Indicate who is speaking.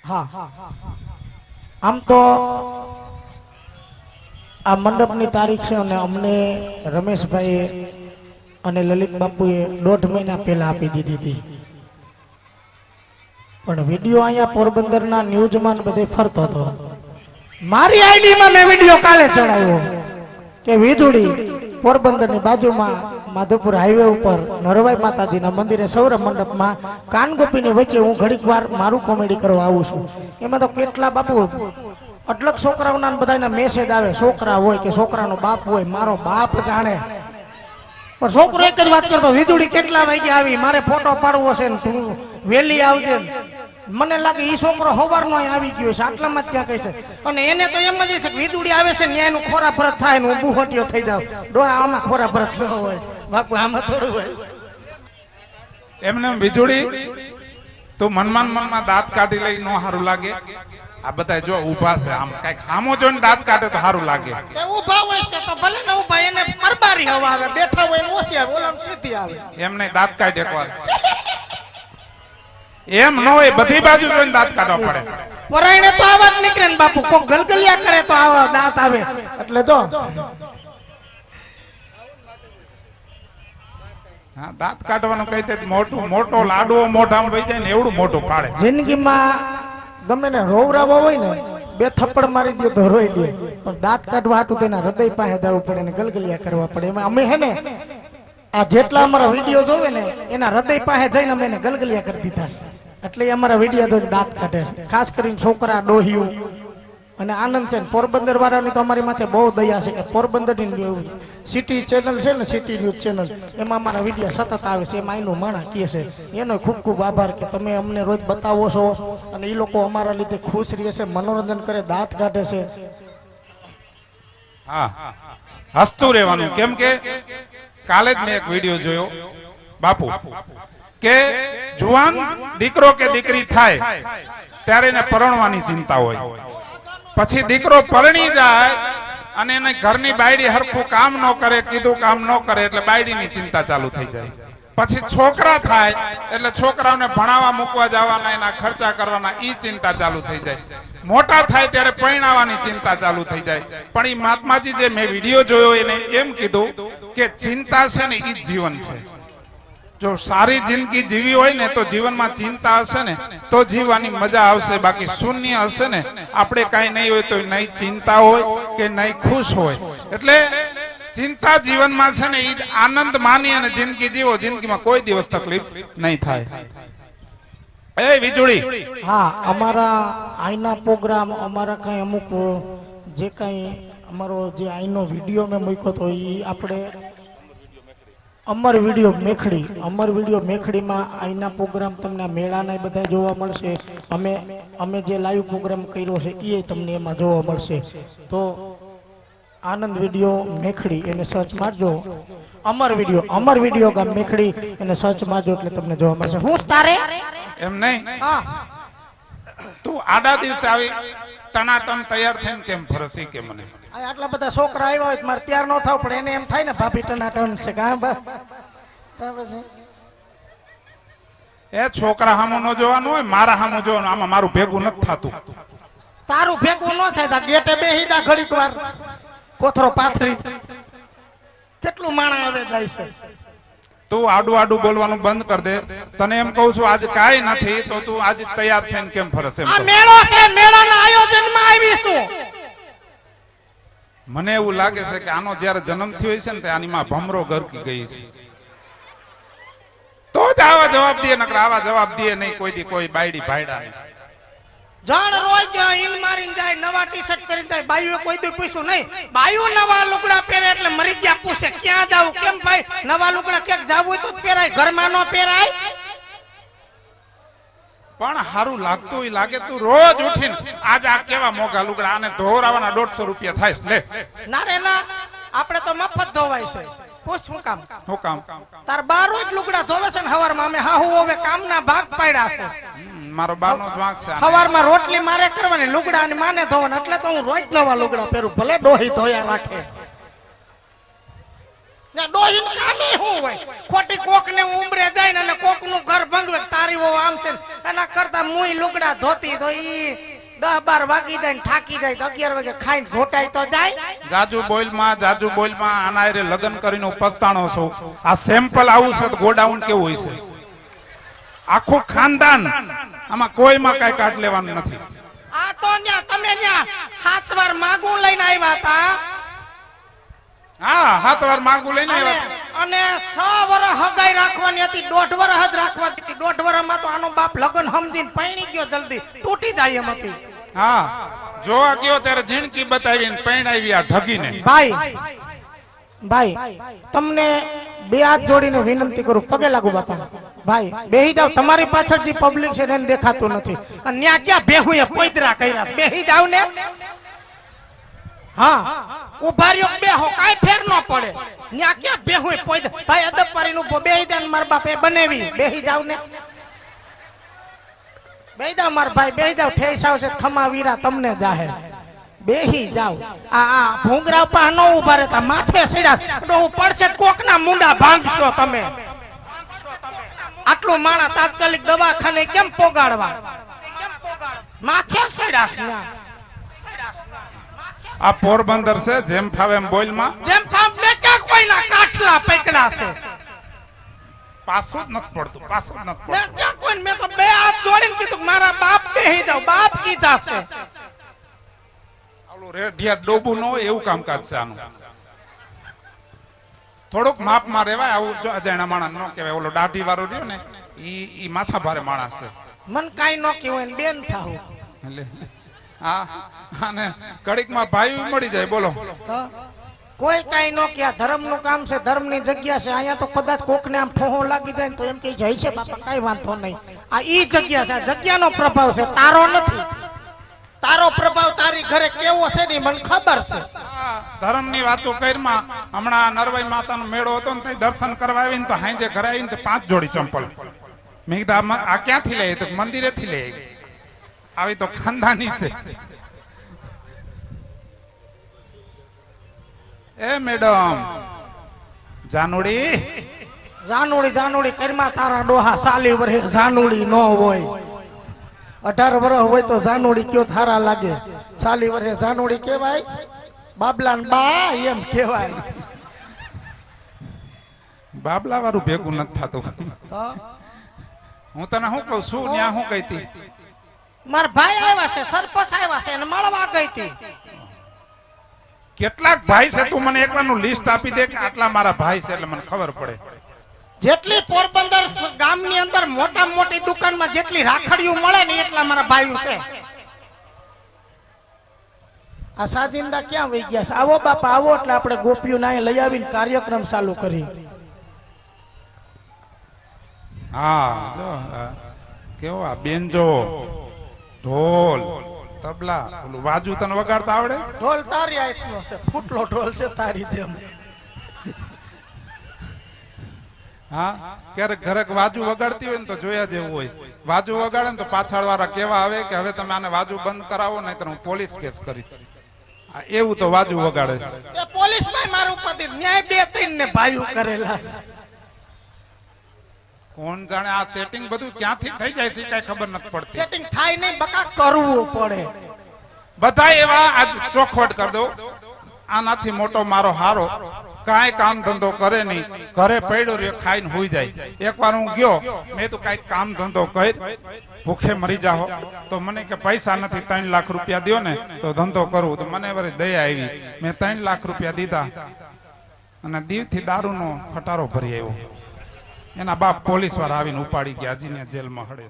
Speaker 1: હા, આમ તો આ મંડપની તારીખ છે અને અમને રમેશભાઈએ અને લલિત બાપુએ 1.5 મહિના પહેલા આપી દીધી હતી, પણ વિડીયો અહીંયા પોરબંદરના ન્યૂઝમાં બધે ફરતો હતો. મારી આઈડીમાં મેં વિડીયો કાલે ચડાવ્યો કે વીજળી પોરબંદરની બાજુમાં માધવપુર હાઈવે ઉપર નરવાઈ માતાજીના મંદિરે સૌરભ મંડપમાં કાનગોપીની વચ્ચે હું ઘડીક વાર મારું કોમેડી કરવા આવું છું. એમાં તો કેટલા બાપુ અટલક છોકરાઓના બધાના મેસેજ આવે, છોકરા હોય કે છોકરાનો બાપ હોય, મારો બાપ જાણે. પણ છોકરો એક જ વાત કરતો, વીજળી કેટલા વાગે આવી, મારે ફોટો પાડવો છે ને તું વેલી આવજે. મને લાગે ઈ છોકરો સવારનો આવી ગયો છે, આટલામાં જ ક્યાં કહે છે. અને એને તો એમ જ છે કે વીજળી આવે છે ને એનું ખોરા ભરત થાય ને હું બુહટીયો થઈ જાઉં. ડોહા આમાં ખોરા ભરત ન હોય બાપુ, આમાં થોડું હોય.
Speaker 2: એમને વીજળી તું મનમાં દાંત કાઢી લઈ નો સારું લાગે. આ બધા જો ઊભા છે, આમ કઈક સામો જોઈને દાંત કાઢે તો સારું લાગે.
Speaker 1: ઊભા હોય છે તો ભલે ને ઊભા, એને પરબારી હવા આવે, બેઠા હોય ઓછી આવે, ઓલામ સીધી આવે.
Speaker 2: એમને દાંત કાઢે એકવાર એમ ન હોય, બધી બાજુ જોઈને દાંત કાઢવા પડે.
Speaker 1: પરાયણે તો આવા જ નીકળે ને બાપુ, કોક ગલગલિયા કરે તો આવા દાંત આવે. એટલે તો
Speaker 2: હા, દાંત કાઢવાનું કઈ તે મોટો લાડવો મોઢામાં વહી જાય ને એવડું મોટું પાડે.
Speaker 1: જિંદગીમાં ગમે ને રોવરાવો હોય ને, 2 થપ્પડ મારી દે તો રોઈ લે, પણ દાંત કાઢવા હાટું તેના હૃદય પાસે જવું પડે ને ગલગલિયા કરવા પડે. એમાં અમે હે ને આ જેટલા અમારા વિડીયો જોવે ને એના હૃદય પાસે જઈને અમે એને ગલગલિયા કરી દીધા, એટલે અમારા વિડીયો જોઈને દાંત કાઢે. ખાસ કરીને છોકરા, ડોહિયું અને આનંદ છે. પોરબંદર વાળાની તો અમારી માથે બહુ દયા છે કે પોરબંદરની સિટી ચેનલ છે ને, સિટી ન્યૂઝ ચેનલ, એમાં અમારા વિડીયો સતત આવે છે. એમાં એનું માણા કહે છે, એનો ખૂબ ખૂબ આભાર કે તમે અમને રોજ બતાવો છો અને એ લોકો અમારા લીધે ખુશ રહે છે, મનોરંજન કરે, દાંત કાઢે છે.
Speaker 2: હા, હસતું રહેવાનું. કેમ કે કાલે જ મેં એક વિડીયો જોયો બાપુ કે જુવાન દીકરો કે દીકરી થાય ત્યારે એને પરણવાની ચિંતા હોય, પછી દીકરો પરણી જાય અને એને ઘરની બાયડી હરખું કામ ન કરે, કીધું કામ ન કરે એટલે બાયડીની ચિંતા ચાલુ થઈ જાય. પછી છોકરા થાય એટલે છોકરાઓને ભણાવવા મૂકવા જવાના, એના ખર્ચા કરવાના, ઈ ચિંતા ચાલુ થઈ જાય. મોટા થાય ત્યારે પરણાવવાની ચિંતા ચાલુ થઈ જાય. પણ ઈ મહાત્માજી જે મેં વિડીયો જોયો એને એમ કીધું કે ચિંતા છે ને ઈ જ જીવન છે. જો સારી જિંદગી જીવી હોય ને તો જીવનમાં ચિંતા હશે ને તો જીવવાની મજા આવશે. બાકી શૂન્ય હશે ને, આપણે કાંઈ નહીં હોય તો નહીં ચિંતા હોય કે નહીં ખુશ હોય. એટલે ચિંતા જીવનમાં છે ને, એ આનંદ માની અને જિંદગી જીવો, જિંદગીમાં કોઈ દિવસ તકલીફ નહીં થાય. એ વીજળી,
Speaker 1: હા, અમારા આઈના પ્રોગ્રામ, અમારા કઈ અમુક જે કઈ અમારો જે આઈનો વિડીયો મેં મૂક્યો હતો એ આપણે અમર વિડીયો મેખડીમાં આઈના પ્રોગ્રામ તમને મેળાના બધા જોવા મળશે. અમે જે લાઈવ પ્રોગ્રામ કર્યો છે એ તમને એમાં જોવા મળશે. તો આનંદ વિડીયો મેખડી એને સર્ચ મારજો, અમર વિડીયો ગામ મેખડી એને સર્ચ મારજો એટલે તમને જોવા મળશે. હું તારે
Speaker 2: એમ નહીં, તું આડા દિવસે આવી ટનાટન તૈયાર થઈને કેમ ફરસી કે મને
Speaker 1: આટલા બધા છોકરા આવ્યા હોય મારે તૈયાર ન થાવ, પણ એને એમ થાય ને ભાભી ટનાટન છે કાં બા.
Speaker 2: એ છોકરા સામું ન જોવાનું હોય, મારા સામું જોવાનું. આમાં મારું ભેગું નથી થતું.
Speaker 1: તારું ભેગું ન થાય તા ગેટે બેહી જા ઘડીક વાર, કોથરો પાથરી. કેટલું માણા આવે જાય છે.
Speaker 2: તું આડું બોલવાનું બંધ કર દે. તને એમ કહું છું આજે કાઈ નથી તો તું આજે તૈયાર થઈને કેમ ફરશે?
Speaker 1: આ મેળો છે, મેળાના આયોજનમાં આવીશું.
Speaker 2: મને એવું લાગે છે કે આનો જયારે જન્મ થયો છે ને તે આની માં ભમરો ગરકી ગઈ છે, તો જ આવા જવાબ દે. નકર આવા જવાબ દે નહીં કોઈ દી કોઈ બાયડી ભાઈડા નહીં.
Speaker 1: જાણ રોજ ઈન મારીને જાય, નવા ટી-શર્ટ કરીને જાય. બાયુએ કોઈ દી પૂછ્યું નહીં. બાયુ નવા લુગડા પહેરે એટલે મરી ગયા પૂછે ક્યાં જાવ, કેમ ભાઈ નવા લુગડા ક્યાંક જાવું હોય તો જ પહેરાય, ઘરમાં ન પહેરાય.
Speaker 2: પણ સારું લાગતું હોય લાગે. તું રોજ ઉઠીને આજ આ કેવા મોંઘા લુગડા, આને ધોરાવાના 150 રૂપિયા થાય લે.
Speaker 1: ના રે ના, આપણે તો મફત ધોવાય છે. પૂછ શું કામ? તાર બાર રોજ લુગડા ધોવે છે ને હવારમાં. અમે હાહુ હવે કામના ભાગ પાડ્યા છે.
Speaker 2: મારો બાનો જ વાંક છે.
Speaker 1: હવારમાં રોટલી મારે કરવાની, લુગડા અને માને ધોવાના. એટલે તો હું રોજ નવા લુગડા પહેરું, ભલે ડોહી ધોયા રાખે. ને ડોહીન કામે શું હોય? ખોટી કોક ને ઉમરે જાય ને અને કોક નું ઘર ભંગવે તારી વો આમ છે ને. એના કરતા મુઈ લુગડા ધોતી તો ઈ 10-12 વાગી જાય ને થાકી જાય તો 11 વાગે ખાઈને ઘોટાય તો જાય.
Speaker 2: જાજુ બોલમાં આના હારે લગ્ન કરીને હું પસ્તાણો છું. આ સેમ્પલ આવું છે તો ગોડાઉન કેવું હોય છે? આખું ખાનદાન, આમાં કોઈમાં કઈ કાઢ લેવાનું નથી.
Speaker 1: આ તો ન્યા તમે ન્યા 7 વાર માગું લઈને આવ્યા હતા.
Speaker 2: હા, 7 વાર માગું લઈને આવ્યા.
Speaker 1: અને 6 વર્ષ હગાઈ રાખવાની હતી, 1.5 વર્ષ જ રાખવાની હતી. 1.5 વર્ષમાં તો આનો બાપ લગન સમજીને પૈણી ગયો, જલ્દી તૂટી જાય એમ હતી.
Speaker 2: હા, જોવા ગયો ત્યારે ઝીણકી બતાવીને પૈણાવી આ ઢગીને.
Speaker 1: ભાઈ તમને 2 હાથ જોડીને વિનંતી કરું, પગે લાગુ બાપા. ભાઈ બેહી જાવ, તમારી પાછળ જે પબ્લિક છે એને દેખાતું નથી. અને ન્યા ક્યાં બેહુએ પોઈદરા કર્યા, બેહી જાવ ને. હા, ઉભા રહ્યો બેહો, કાઈ ફેર ન પડે. ન્યા ક્યાં બેહુએ પોઈદરા. ભાઈ અદબ પારીને ઉભો બેહી જાય, મારા બાપે બનાવી. બેહી જાવ ને, બેહી જાવ મારા ભાઈ, બેહી જાવ. ઠેસ આવશે ખમા વીરા તમને જાહે. બેહી જાવ. આ ભૂંગરા પા ન ઉભા રહેતા, માથે સીડા ડોહું પડશે કોકના મુંડા ભાંગશો તમે. આટલું માણા તાત્કાલિક દવાખાને કેમ પોગાડવા? માથે સીડા.
Speaker 2: આ પોરબંદર છે, જેમ ફાવે એમ બોલમાં.
Speaker 1: જેમ ફામ મે ક્યાં કોઈના કાઠલા પકડા છે?
Speaker 2: પાછું જ નથી પડતું, પાછું જ નથી
Speaker 1: મે
Speaker 2: પડતું.
Speaker 1: ક્યાં કોઈ, મે તો 2 હાથ જોડીને કીધું મારા બાપ બેહી જાવ. બાપ કીધા છે.
Speaker 2: રેઢિયા ડોબું ન હોય એવું કામકાજ છે આનું. થોડુંક માપમાં રહેવાય. આવું જો અજાણ્યા માણસ ન કહેવાય. ઓલો દાઢી વાળો રહ્યો ને ઈ માથા ભારે માણસ છે.
Speaker 1: મન કાઈ ન કહેવાય ને બેન થાવ.
Speaker 2: એટલે હા, અને કડીકમાં ભાઈ મળી જાય. બોલો,
Speaker 1: કોઈ કાઈ ન કે. ધર્મ નું કામ છે, ધર્મ ની જગ્યા છે. અહીંયા તો કદાચ કોક ને આમ ઠોહો લાગી જાય ને તો એમ કે જાય છે બાપા, કઈ વાંધો નહીં. આ ઈ જગ્યા છે, આ જગ્યાનો પ્રભાવ છે, તારો નથી. તારો પ્રભાવ તારી ઘરે કેવો છે ને મને ખબર છે.
Speaker 2: ધર્મ ની વાતો કરીમાં હમણાં નરવાઈ માતાનો મેળો હતો ને ત્યાં દર્શન કરવા આવીને તો હાંજે ઘરે આવીને તો 5 જોડી ચંપલ. મેં કીધું આ ક્યાંથી લઈ? તો મંદિરેથી લઈ આવી. તો ખાનદાની છે. એ મેડમ
Speaker 1: જાનુડી કરીમાં તારા ડોહા 40 વર્ષે જાનુડી ન હોય. 18 વર્ષ હોય તો જાનુડી કયો થારા લાગે. 40 વર્ષે જાનુડી કહેવાય? બાબલા બા એમ કહેવાય.
Speaker 2: બાબલા વાળું ભેગું નથી થતું. હું તને શું કઉ છું, ન્યા શું કહીતી?
Speaker 1: મારા ભાઈ આવ્યા છે, સરપંચ આવ્યા છે અને મળવા ગઈ હતી.
Speaker 2: કેટલાક ભાઈ છે? તું મને એકલાનું લિસ્ટ આપી દે કે આટલા મારા ભાઈ છે, એટલે મને ખબર પડે.
Speaker 1: જેટલી પોરબંદર ગામની અંદર મોટા મોટી દુકાનમાં જેટલી રાખડીઓ મળે ને એટલા મારા ભાઈઓ છે. આ સાજિંદા ક્યાં વહી ગયા છે? આવો બાપા આવો, એટલે આપણે ગોપીઓ ના લઈ આવીને કાર્યક્રમ ચાલુ કરી.
Speaker 2: હા, કેવો આ બેનજો, ઢોલ, તબલા, ઓલું વાજુ તને વગાડતા આવડે?
Speaker 1: ઢોલ તારી આઈટનો છે, ફૂટલો ઢોલ છે તારી જેમ.
Speaker 2: હા, ક્યારેક ઘરે વાજુ વગાડતી હોય ને તો જોયા જેવું હોય. વાજુ વગાડે ને તો પાછળ વાળા કેવા આવે કે હવે તમે આને વાજુ બંધ કરાવો ને તો હું પોલીસ કેસ કરીશ. એવું તો વાજુ વગાડે છે.
Speaker 1: એ પોલીસ માં મારું પતિ ન્યાય 2-3 ને ભાઈઓ કરેલા.
Speaker 2: કોણ જાણે આ સેટિંગ બધું ક્યાંથી થઈ જાય છે કઈ ખબર નથી પડતી.
Speaker 1: સેટિંગ થાય નહીં, બકા કરવું પડે.
Speaker 2: બધા એવા આજ ચોખવટ કરી દો. આનાથી મોટો મારો હારો કાંઈ કામ ધંધો કરે નહીં, ઘરે પડ્યો રહ્યો ખાઈને હોઈ જાય. એકવાર હું ગયો, મેં તો કાંઈક કામ ધંધો કરી ભૂખે મરી જાઓ તો મને કે પૈસા નથી, 3 લાખ રૂપિયા દો ને તો ધંધો કરું. તો મને વળી દયા આવી, મેં 3 લાખ રૂપિયા દીધા અને દીવથી દારૂનો ખટારો ભરી આવ્યો. એના બાપ પોલીસ વાળા આવીને ઉપાડી ગયા, હજી જેલમાં હડે.